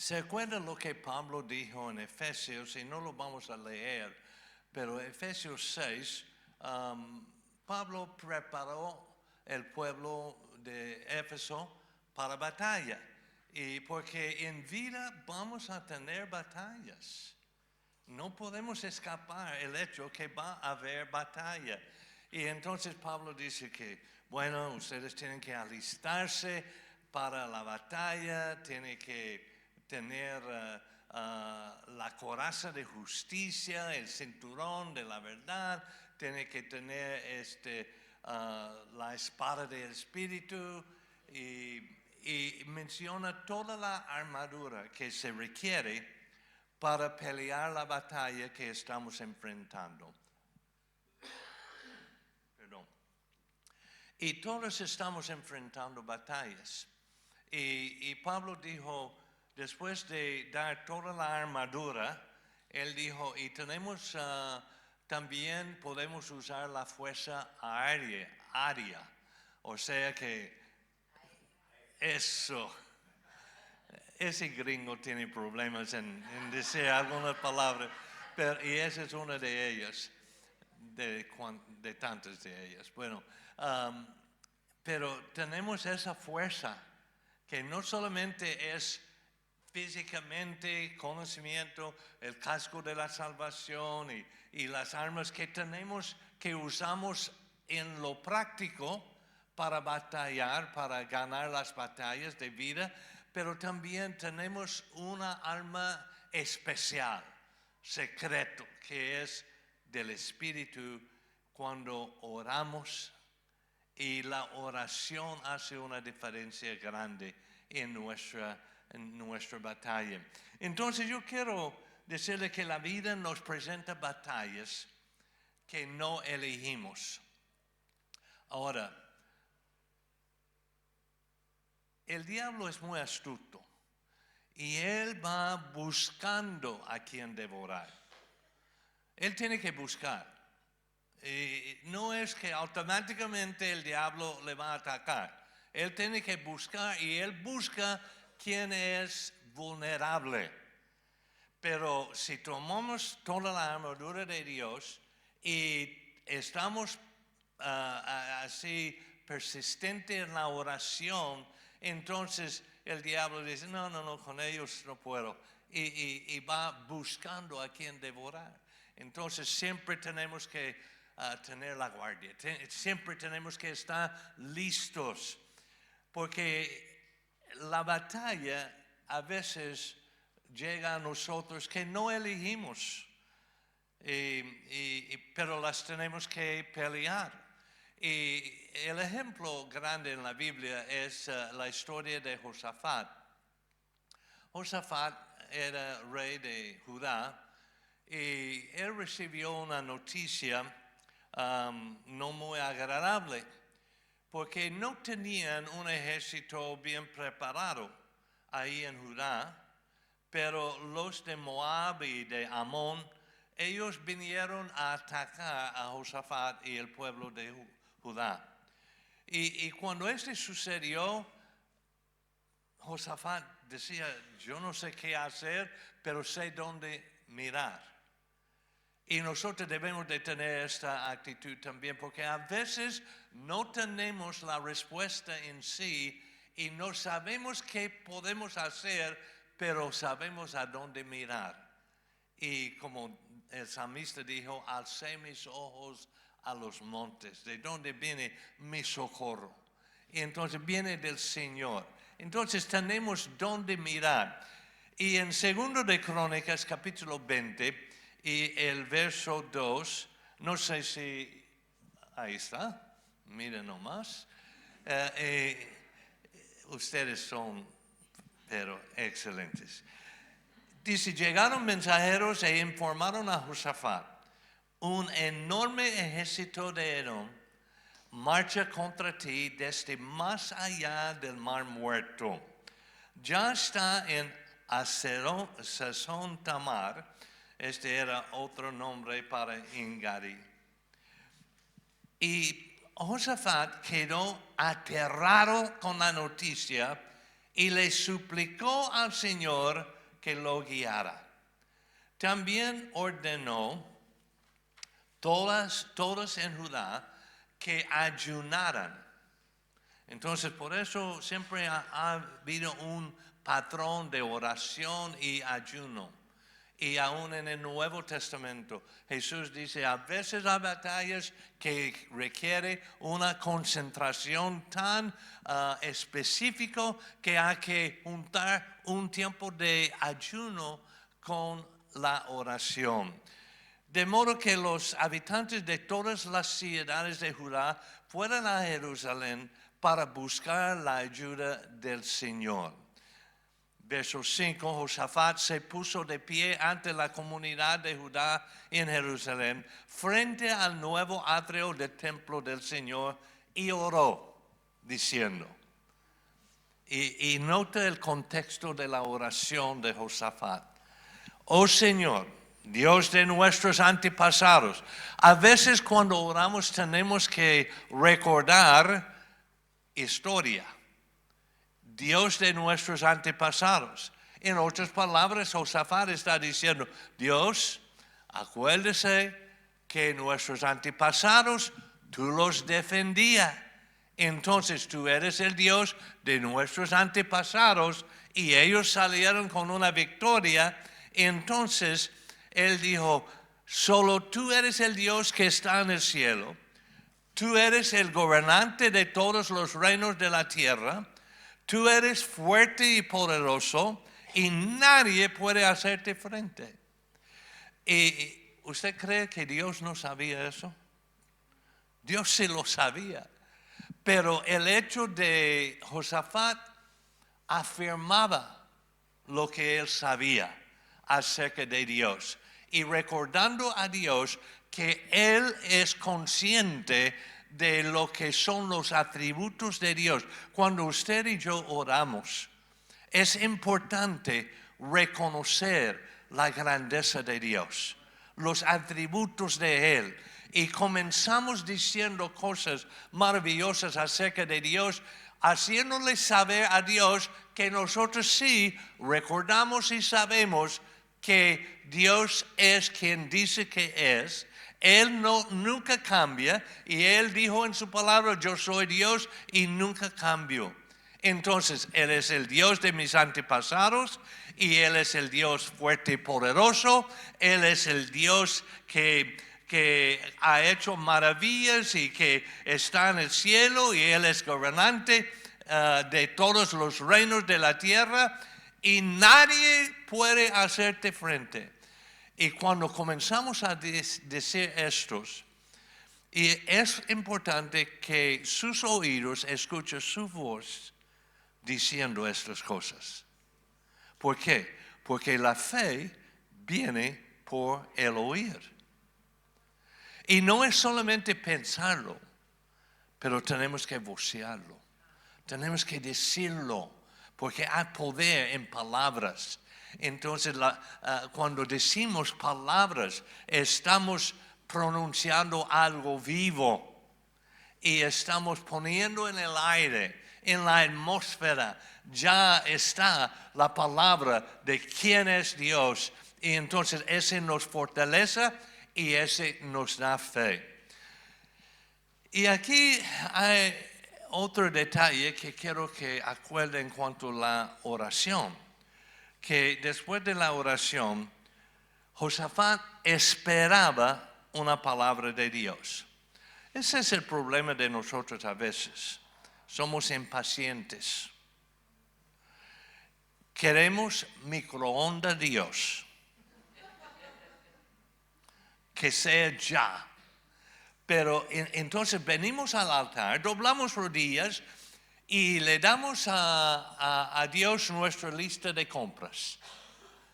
¿Se acuerda lo que Pablo dijo en Efesios? Y no lo vamos a leer, pero Efesios 6, Pablo preparó el pueblo de Éfeso para batalla. Y porque en vida vamos a tener batallas. No podemos escapar el hecho que va a haber batalla. Y entonces Pablo dice que, bueno, ustedes tienen que alistarse para la batalla, tienen que tener la coraza de justicia, el cinturón de la verdad, tienen que tener la espada del Espíritu y menciona toda la armadura que se requiere para pelear la batalla que estamos enfrentando. Perdón. Y todos estamos enfrentando batallas. Y Pablo dijo, después de dar toda la armadura, él dijo, y tenemos también podemos usar la fuerza aérea. O sea que eso. Ese gringo tiene problemas en decir algunas palabras, y esa es una de ellas, de tantas de ellas. Bueno, pero tenemos esa fuerza que no solamente es físicamente, conocimiento, el casco de la salvación y las armas que tenemos, que usamos en lo práctico para batallar, para ganar las batallas de vida, pero también tenemos una arma especial, secreto, que es del Espíritu cuando oramos, y la oración hace una diferencia grande en nuestra batalla. Entonces yo quiero decirle que la vida nos presenta batallas que no elegimos. Ahora, el diablo es muy astuto y él va buscando a quien devorar. Él tiene que buscar. No es que automáticamente el diablo le va a atacar. Él tiene que buscar y él busca quien es vulnerable. Pero si tomamos toda la armadura de Dios y estamos así persistentes en la oración, entonces el diablo dice, no, con ellos no puedo. Y va buscando a quien devorar. Entonces siempre tenemos que tener la guardia, siempre tenemos que estar listos, porque la batalla a veces llega a nosotros que no elegimos, pero las tenemos que pelear. Y el ejemplo grande en la Biblia es la historia de Josafat. Josafat era rey de Judá y él recibió una noticia no muy agradable, porque no tenían un ejército bien preparado ahí en Judá, pero los de Moab y de Amón, ellos vinieron a atacar a Josafat y el pueblo de Judá. Y cuando esto sucedió, Josafat decía, yo no sé qué hacer, pero sé dónde mirar. Y nosotros debemos de tener esta actitud también, porque a veces no tenemos la respuesta en sí y no sabemos qué podemos hacer, pero sabemos a dónde mirar. Y como el salmista dijo, alcé mis ojos a los montes, ¿de dónde viene mi socorro? Y entonces viene del Señor. Entonces tenemos dónde mirar. Y en 2 de Crónicas, capítulo 20, y el verso 2, no sé si, ahí está, miren nomás. Ustedes son, pero excelentes. Dice, llegaron mensajeros e informaron a Josafat, un enorme ejército de Edom marcha contra ti desde más allá del Mar Muerto. Ya está en Sazón Tamar. Este era otro nombre para Engadi. Y Josafat quedó aterrado con la noticia y le suplicó al Señor que lo guiara. También ordenó todos en Judá que ayunaran. Entonces, por eso siempre ha habido un patrón de oración y ayuno. Y aún en el Nuevo Testamento, Jesús dice, a veces hay batallas que requieren una concentración tan específica que hay que juntar un tiempo de ayuno con la oración. De modo que los habitantes de todas las ciudades de Judá fueron a Jerusalén para buscar la ayuda del Señor. Verso 5, Josafat se puso de pie ante la comunidad de Judá en Jerusalén, frente al nuevo atrio del templo del Señor, y oró, diciendo, y nota el contexto de la oración de Josafat. Oh Señor, Dios de nuestros antepasados. A veces cuando oramos tenemos que recordar historia. Dios de nuestros antepasados. En otras palabras, Josafat está diciendo, Dios, acuérdese que nuestros antepasados, tú los defendías. Entonces tú eres el Dios de nuestros antepasados y ellos salieron con una victoria. Entonces él dijo, solo tú eres el Dios que está en el cielo. Tú eres el gobernante de todos los reinos de la tierra. Tú eres fuerte y poderoso y nadie puede hacerte frente. ¿Y usted cree que Dios no sabía eso? Dios sí lo sabía. Pero el hecho de Josafat afirmaba lo que él sabía acerca de Dios. Y recordando a Dios que él es consciente de lo que son los atributos de Dios. Cuando usted y yo oramos, es importante reconocer la grandeza de Dios, los atributos de Él. Y comenzamos diciendo cosas maravillosas acerca de Dios, haciéndole saber a Dios que nosotros sí recordamos y sabemos que Dios es quien dice que es. Él nunca cambia y Él dijo en su palabra, yo soy Dios y nunca cambio. Entonces, Él es el Dios de mis antepasados y Él es el Dios fuerte y poderoso. Él es el Dios que ha hecho maravillas y que está en el cielo y Él es gobernante de todos los reinos de la tierra y nadie puede hacerte frente. Y cuando comenzamos a decir estos, y es importante que sus oídos escuchen su voz diciendo estas cosas. ¿Por qué? Porque la fe viene por el oír. Y no es solamente pensarlo, pero tenemos que vocearlo. Tenemos que decirlo, porque hay poder en palabras. Entonces, cuando decimos palabras, estamos pronunciando algo vivo y estamos poniendo en el aire, en la atmósfera, ya está la palabra de quién es Dios. Y entonces ese nos fortalece y ese nos da fe. Y aquí hay otro detalle que quiero que acuerden en cuanto a la oración. Que después de la oración, Josafat esperaba una palabra de Dios. Ese es el problema de nosotros a veces. Somos impacientes. Queremos microondas Dios. Que sea ya. Pero entonces venimos al altar, doblamos rodillas y le damos a Dios nuestra lista de compras.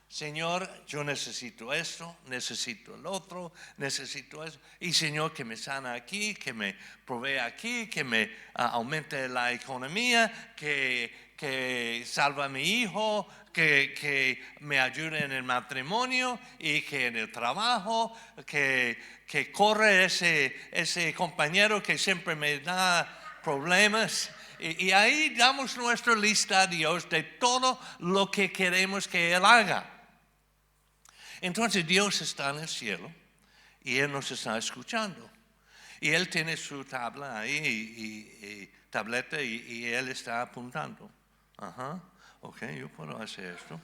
Señor, yo necesito esto, necesito el otro, necesito eso. Y Señor, que me sana aquí, que me provea aquí, que me aumente la economía, que salva a mi hijo, que me ayude en el matrimonio y que en el trabajo, que corre ese compañero que siempre me da problemas. Y ahí damos nuestra lista a Dios de todo lo que queremos que Él haga. Entonces Dios está en el cielo y Él nos está escuchando. Y Él tiene su tabla ahí, y tableta, y Él está apuntando. Ajá, ok, yo puedo hacer esto.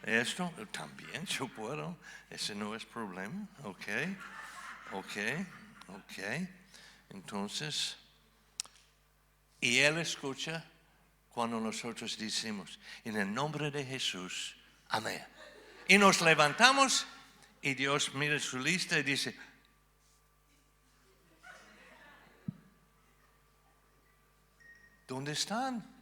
Esto también yo puedo. Ese no es problema. Ok. Entonces, y Él escucha cuando nosotros decimos, en el nombre de Jesús, amén. Y nos levantamos y Dios mira su lista y dice, ¿dónde están?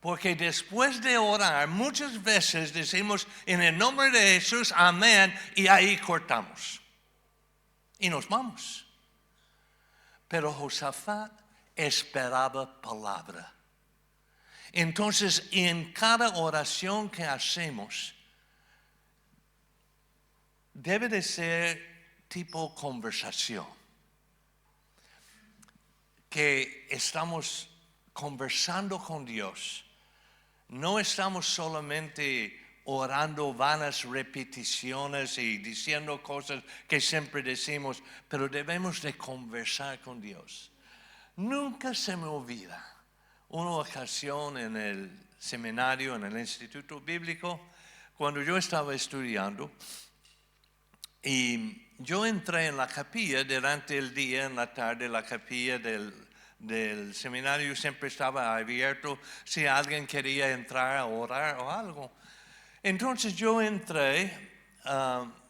Porque después de orar, muchas veces decimos, en el nombre de Jesús, amén, y ahí cortamos. Y nos vamos. Pero Josafat esperaba palabra. Entonces, en cada oración que hacemos, debe de ser tipo conversación. Que estamos conversando con Dios. No estamos solamente orando vanas repeticiones y diciendo cosas que siempre decimos, pero debemos de conversar con Dios. Nunca se me olvida una ocasión en el seminario, en el Instituto Bíblico, cuando yo estaba estudiando, y yo entré en la capilla durante el día, en la tarde, la capilla del seminario siempre estaba abierto si alguien quería entrar a orar o algo. Entonces yo entré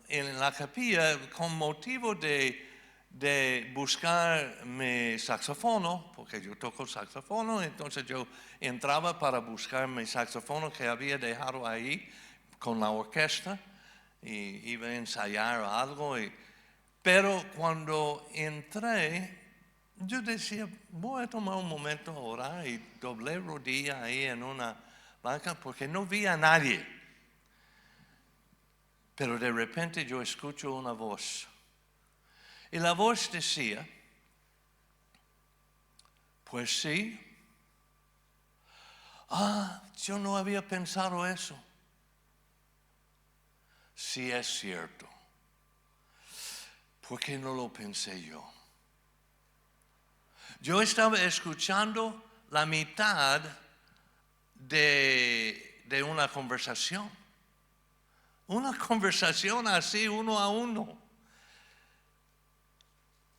en la capilla con motivo de buscar mi saxofono, porque yo toco saxofono, entonces yo entraba para buscar mi saxofono que había dejado ahí con la orquesta y iba a ensayar o algo. Pero cuando entré, yo decía, voy a tomar un momento a orar, y doblé rodilla ahí en una banca porque no vi a nadie. Pero de repente yo escucho una voz. Y la voz decía, pues sí. Yo no había pensado eso. Sí es cierto. ¿Por qué no lo pensé yo? Yo estaba escuchando la mitad de una conversación. Una conversación así, uno a uno.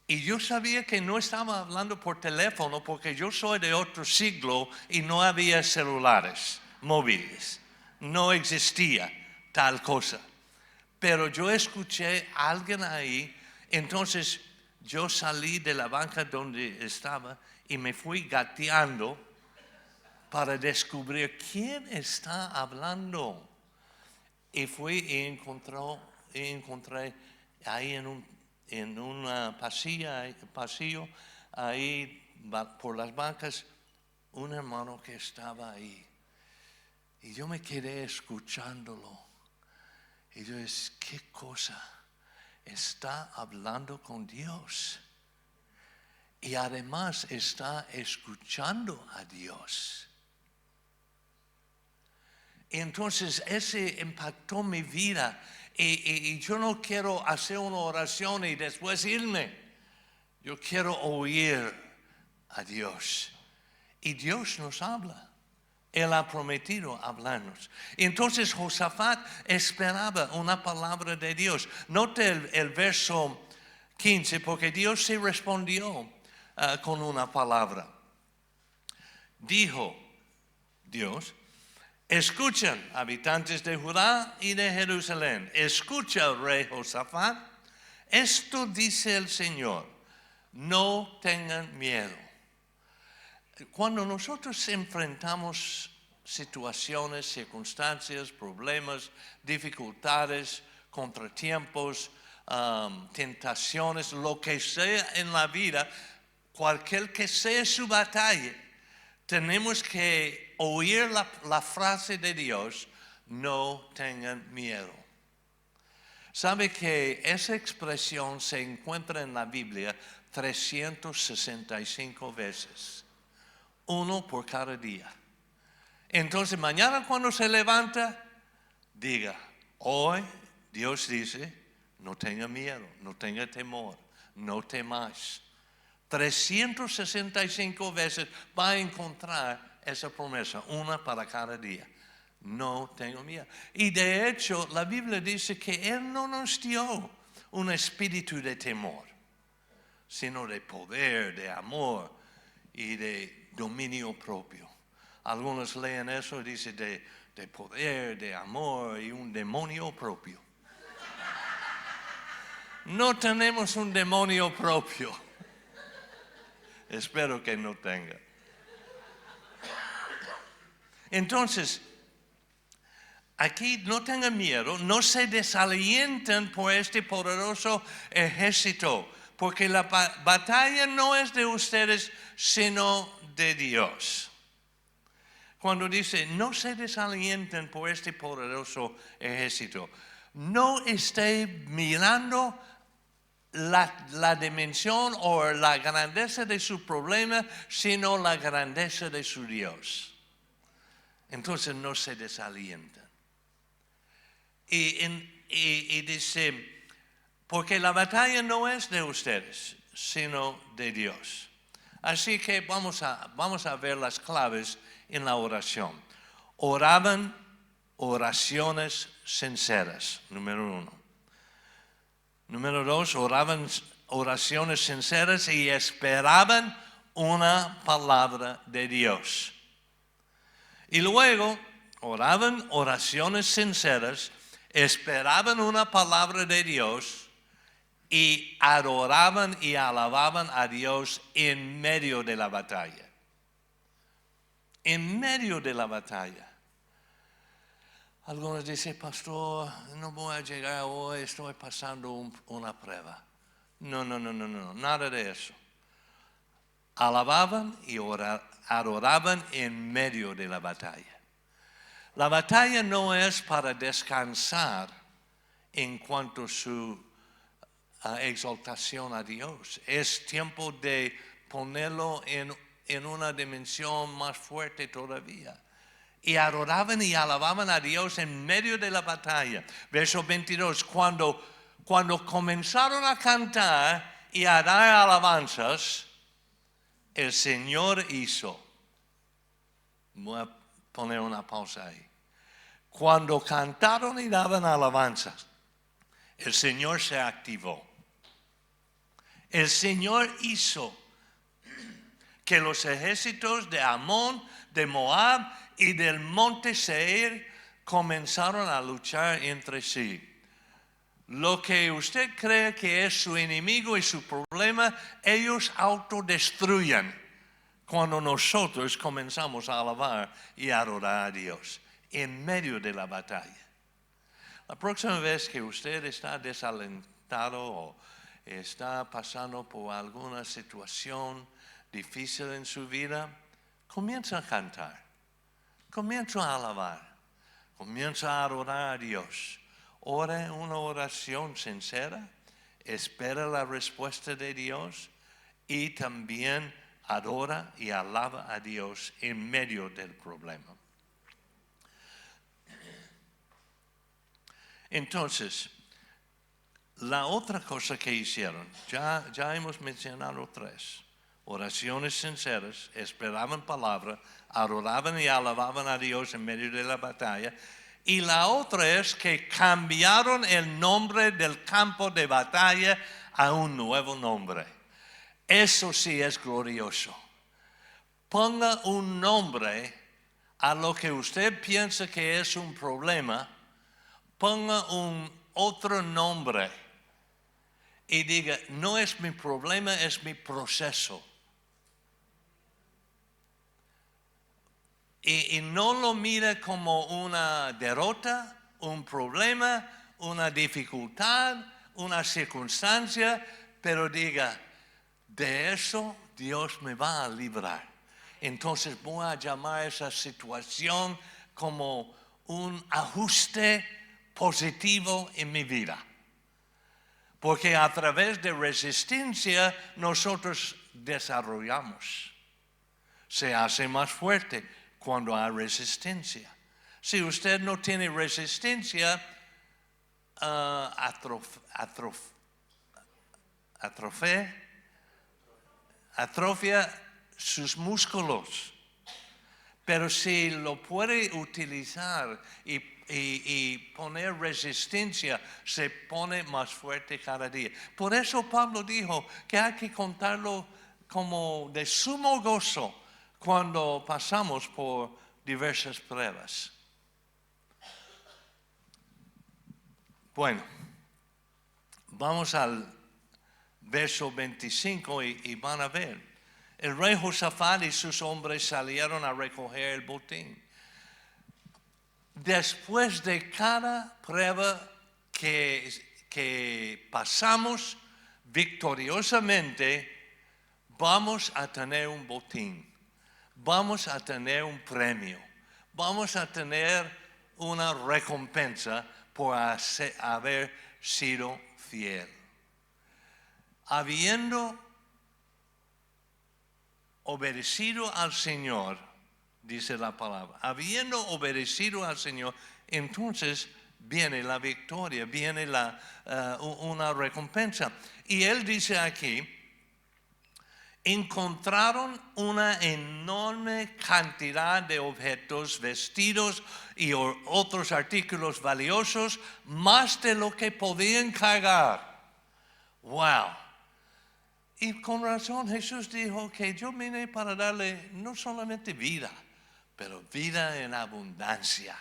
Y yo sabía que no estaba hablando por teléfono porque yo soy de otro siglo y no había celulares móviles. No existía tal cosa. Pero yo escuché a alguien ahí, entonces yo salí de la banca donde estaba y me fui gateando para descubrir quién está hablando. Y fui y encontré ahí en un pasillo, ahí por las bancas, un hermano que estaba ahí. Y yo me quedé escuchándolo. Y yo decía, ¿qué cosa? Está hablando con Dios. Y además está escuchando a Dios. Y entonces ese impactó mi vida. Y yo no quiero hacer una oración y después irme. Yo quiero oír a Dios. Y Dios nos habla. Él ha prometido hablarnos. Entonces Josafat esperaba una palabra de Dios. Note el verso 15, porque Dios se respondió con una palabra. Dijo Dios, escuchen, habitantes de Judá y de Jerusalén. Escucha, rey Josafat. Esto dice el Señor. No tengan miedo. Cuando nosotros enfrentamos situaciones, circunstancias, problemas, dificultades, contratiempos, tentaciones, lo que sea en la vida, cualquier que sea su batalla, tenemos que oír la frase de Dios, no tengan miedo. ¿Sabe que esa expresión se encuentra en la Biblia 365 veces? uno por cada día. Entonces mañana cuando se levanta, diga, hoy Dios dice, no tenga miedo, no tenga temor, no temáis. 365 veces va a encontrar esa promesa, una para cada día. No tengo miedo. Y de hecho, la Biblia dice que Él no nos dio un espíritu de temor, sino de poder, de amor y de dominio propio. Algunos leen eso y dicen de poder, de amor y un demonio propio. No tenemos un demonio propio. Espero que no tenga. Entonces, aquí no tengan miedo, no se desalienten por este poderoso ejército, porque la batalla no es de ustedes, sino de Dios. Cuando dice, no se desalienten por este poderoso ejército, no esté mirando la dimensión o la grandeza de su problema, sino la grandeza de su Dios. Entonces no se desalientan. Y dice, porque la batalla no es de ustedes, sino de Dios. Así que vamos a ver las claves en la oración. Oraban oraciones sinceras, número 1. Número 2, oraban oraciones sinceras y esperaban una palabra de Dios. Y luego oraban oraciones sinceras, esperaban una palabra de Dios y adoraban y alababan a Dios en medio de la batalla. En medio de la batalla. Algunos dicen, pastor, no voy a llegar hoy, estoy pasando una prueba. No, nada de eso. Alababan y adoraban en medio de la batalla. La batalla no es para descansar en cuanto a su exaltación a Dios. Es tiempo de ponerlo en una dimensión más fuerte todavía. Y adoraban y alababan a Dios en medio de la batalla. Verso 22, cuando comenzaron a cantar y a dar alabanzas, el Señor hizo. Voy a poner una pausa ahí. Cuando cantaron y daban alabanzas, el Señor se activó. El Señor hizo que los ejércitos de Amón, de Moab y del monte Seir comenzaron a luchar entre sí. Lo que usted cree que es su enemigo y su problema, ellos autodestruyen cuando nosotros comenzamos a alabar y a adorar a Dios en medio de la batalla. La próxima vez que usted está desalentado o está pasando por alguna situación difícil en su vida, comienza a cantar. Comienza a alabar, comienza a adorar a Dios. Ora una oración sincera, espera la respuesta de Dios y también adora y alaba a Dios en medio del problema. Entonces, la otra cosa que hicieron, ya hemos mencionado 3. Oraciones sinceras, esperaban palabra, adoraban y alababan a Dios en medio de la batalla. Y la otra es que cambiaron el nombre del campo de batalla a un nuevo nombre. Eso sí es glorioso. Ponga un nombre a lo que usted piensa que es un problema. Ponga un otro nombre y diga, no es mi problema, es mi proceso. Y no lo mire como una derrota, un problema, una dificultad, una circunstancia, pero diga, de eso Dios me va a librar. Entonces voy a llamar esa situación como un ajuste positivo en mi vida. Porque a través de resistencia nosotros desarrollamos. Se hace más fuerte cuando hay resistencia. Si usted no tiene resistencia, atrofia sus músculos. Pero si lo puede utilizar y poner resistencia, se pone más fuerte cada día. Por eso Pablo dijo que hay que contarlo como de sumo gozo cuando pasamos por diversas pruebas. Bueno, vamos al verso 25 y van a ver. El rey Josafat y sus hombres salieron a recoger el botín. Después de cada prueba que pasamos victoriosamente, vamos a tener un botín, vamos a tener un premio, vamos a tener una recompensa por haber sido fiel. Habiendo obedecido al Señor, dice la palabra, habiendo obedecido al Señor, entonces viene la victoria, viene una recompensa. Y él dice aquí, encontraron una enorme cantidad de objetos, vestidos y otros artículos valiosos, más de lo que podían cargar. ¡Wow! Y con razón Jesús dijo que yo vine para darle no solamente vida, pero vida en abundancia.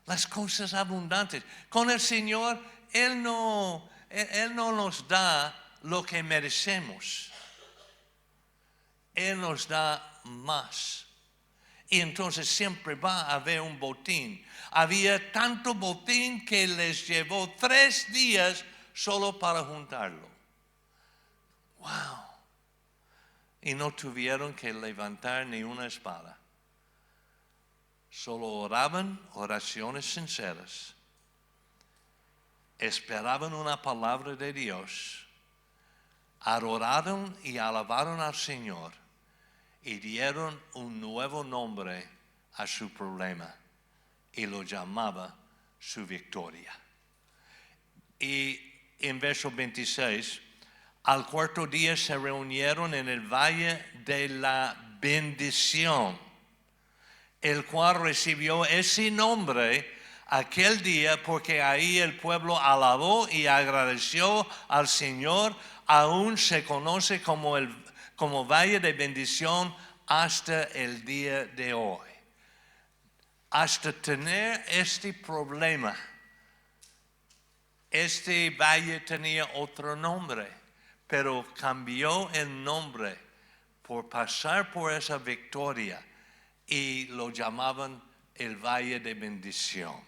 Las cosas abundantes. Con el Señor, Él no nos da lo que merecemos. Él nos da más. Y entonces siempre va a haber un botín. Había tanto botín que les llevó 3 días solo para juntarlo. ¡Wow! Y no tuvieron que levantar ni una espada. Solo oraban oraciones sinceras. Esperaban una palabra de Dios. Adoraron y alabaron al Señor. Y dieron un nuevo nombre a su problema. Y lo llamaba su victoria. Y en verso 26, al 4º día se reunieron en el valle de la bendición, el cual recibió ese nombre aquel día porque ahí el pueblo alabó y agradeció al Señor. Aún se conoce como valle de bendición hasta el día de hoy. Hasta tener este problema, este valle tenía otro nombre, pero cambió el nombre por pasar por esa victoria y lo llamaban el Valle de Bendición.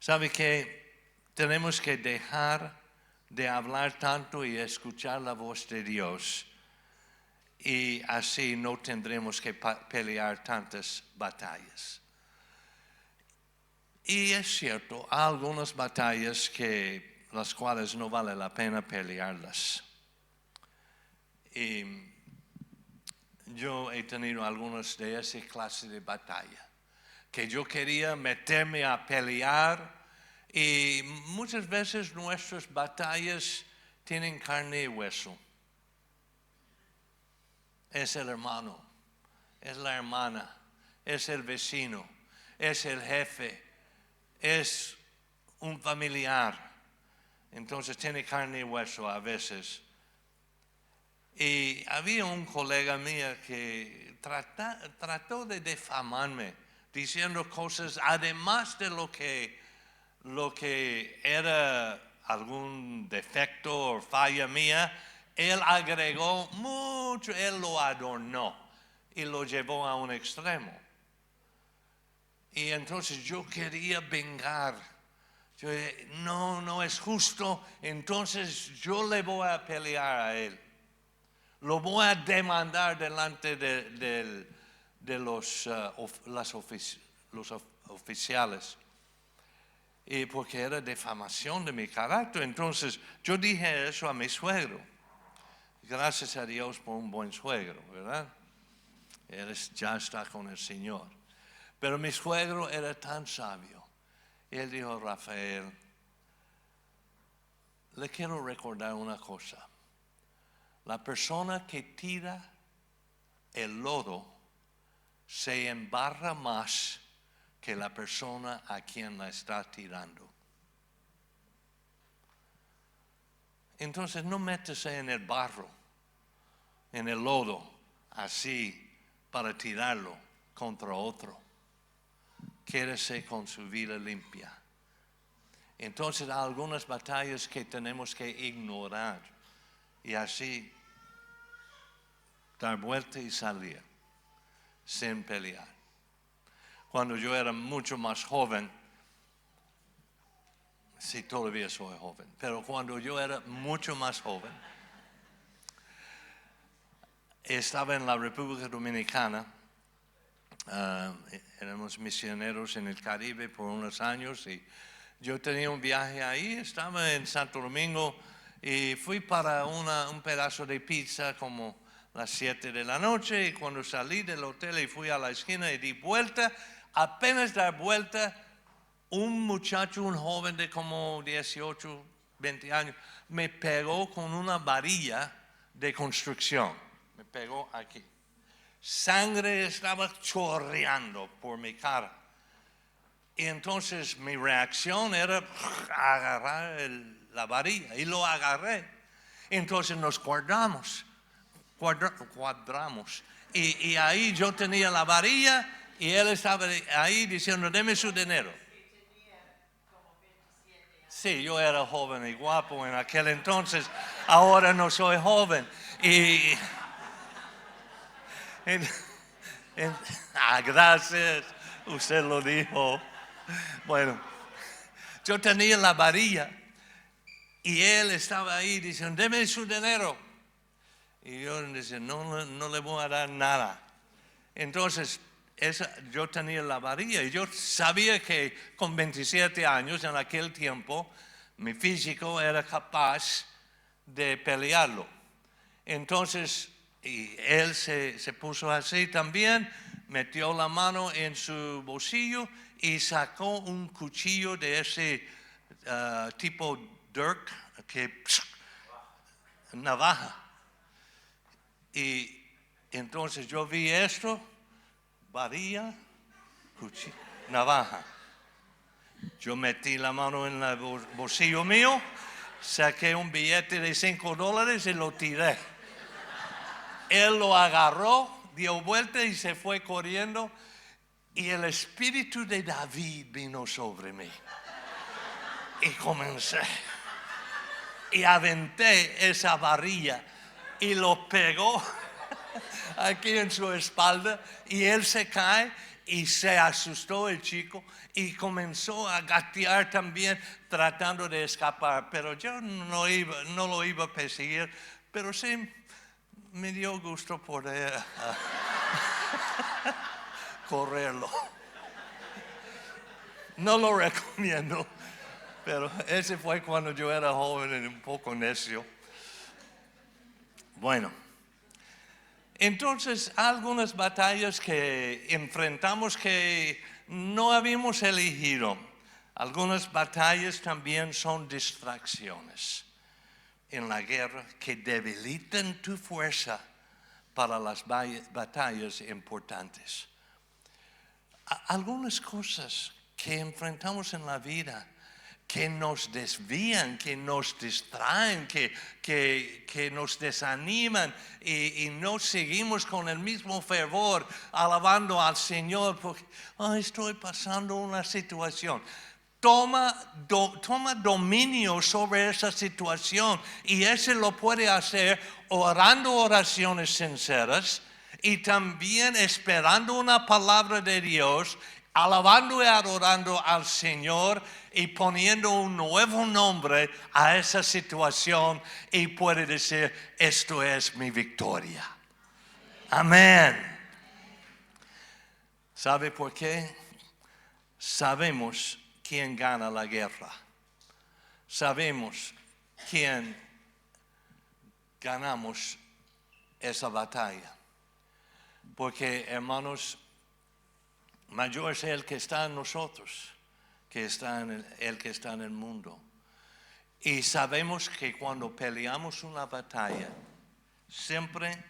¿Sabe qué? Tenemos que dejar de hablar tanto y escuchar la voz de Dios, y así no tendremos que pelear tantas batallas. Y es cierto, hay algunas batallas las cuales no vale la pena pelearlas. Y yo he tenido algunas de esa clase de batalla, que yo quería meterme a pelear, y muchas veces nuestras batallas tienen carne y hueso. Es el hermano, es la hermana, es el vecino, es el jefe, es un familiar. Entonces tiene carne y hueso a veces. Y había un colega mío que trató de difamarme, diciendo cosas además de lo que era algún defecto o falla mía. Él agregó mucho, él lo adornó y lo llevó a un extremo. Y entonces yo quería vengar. Yo dije, no es justo, entonces yo le voy a pelear a él. Lo voy a demandar delante de los oficiales. Y porque era difamación de mi carácter. Entonces yo dije eso a mi suegro. Gracias a Dios por un buen suegro, ¿verdad? Él ya está con el Señor. Pero mi suegro era tan sabio. Él dijo, Rafael, le quiero recordar una cosa. La persona que tira el lodo se embarra más que la persona a quien la está tirando. Entonces no métese en el barro, en el lodo, así para tirarlo contra otro. Quédese con su vida limpia. Entonces hay algunas batallas que tenemos que ignorar y así dar vuelta y salir sin pelear. Cuando yo era mucho más joven, sí, todavía soy joven, pero cuando yo era mucho más joven, estaba en la República Dominicana, éramos misioneros en el Caribe por unos años y yo tenía un viaje ahí, estaba en Santo Domingo y fui para un pedazo de pizza como las 7 de la noche y cuando salí del hotel y fui a la esquina y di vuelta, apenas dar vuelta, un muchacho, un joven de como 18, 20 años, me pegó con una varilla de construcción. Me pegó aquí. Sangre estaba chorreando por mi cara. Y entonces mi reacción era agarrar la varilla y lo agarré. Entonces nos cuadramos. Y ahí yo tenía la varilla y él estaba ahí diciendo, deme su dinero. Sí, yo era joven y guapo en aquel entonces, ahora no soy joven. Gracias, usted lo dijo. Bueno, yo tenía la varilla y él estaba ahí diciendo, deme su dinero. Y yo decía, no le voy a dar nada. Entonces, yo tenía la varilla y yo sabía que con 27 años en aquel tiempo, mi físico era capaz de pelearlo. Entonces, y él se puso así también, metió la mano en su bolsillo y sacó un cuchillo de ese tipo dirk, navaja. Y entonces yo vi esto, varilla, cuchillo, navaja. Yo metí la mano en el bolsillo mío, saqué un billete de $5 y lo tiré. Él lo agarró, dio vuelta y se fue corriendo. Y el espíritu de David vino sobre mí. Y comencé. Y aventé esa varilla y lo pegó aquí en su espalda. Y él se cae y se asustó el chico. Y comenzó a gatear también tratando de escapar. Pero yo no lo iba a perseguir. Pero sí me dio gusto poder correrlo. No lo recomiendo, pero ese fue cuando yo era joven y un poco necio. Bueno, entonces algunas batallas que enfrentamos que no habíamos elegido. Algunas batallas también son distracciones en la guerra que debilitan tu fuerza para las batallas importantes. Algunas cosas que enfrentamos en la vida que nos desvían, que nos distraen, que nos desaniman y no seguimos con el mismo fervor alabando al Señor porque estoy pasando una situación. Toma dominio sobre esa situación y ese lo puede hacer orando oraciones sinceras y también esperando una palabra de Dios, alabando y adorando al Señor y poniendo un nuevo nombre a esa situación y puede decir, esto es mi victoria. Amén. ¿Sabe por qué? Sabemos quién gana la guerra. Sabemos quién ganamos esa batalla. Porque, hermanos, mayor es el que está en nosotros que está el que está en el mundo. Y sabemos que cuando peleamos una batalla, siempre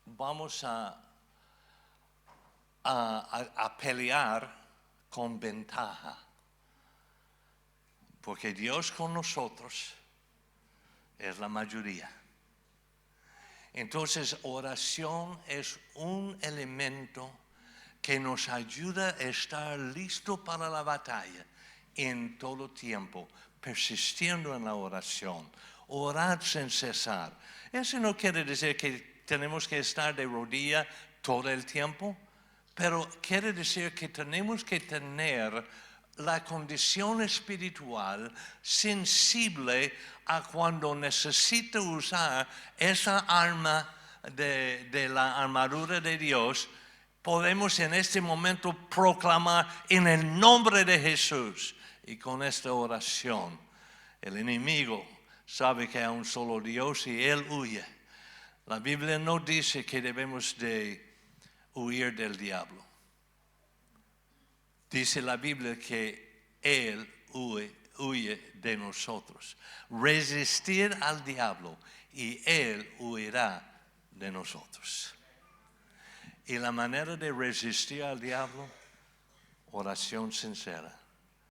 vamos a pelear con ventaja. Porque Dios con nosotros es la mayoría. Entonces, oración es un elemento que nos ayuda a estar listo para la batalla en todo tiempo, persistiendo en la oración, orar sin cesar. Eso no quiere decir que tenemos que estar de rodilla todo el tiempo, pero quiere decir que tenemos que tener la condición espiritual sensible a cuando necesita usar esa arma de la armadura de Dios. Podemos en este momento proclamar en el nombre de Jesús. Y con esta oración, el enemigo sabe que hay un solo Dios y él huye. La Biblia no dice que debemos de huir del diablo. Dice la Biblia que él huye de nosotros. Resistir al diablo y él huirá de nosotros. Y la manera de resistir al diablo, oración sincera.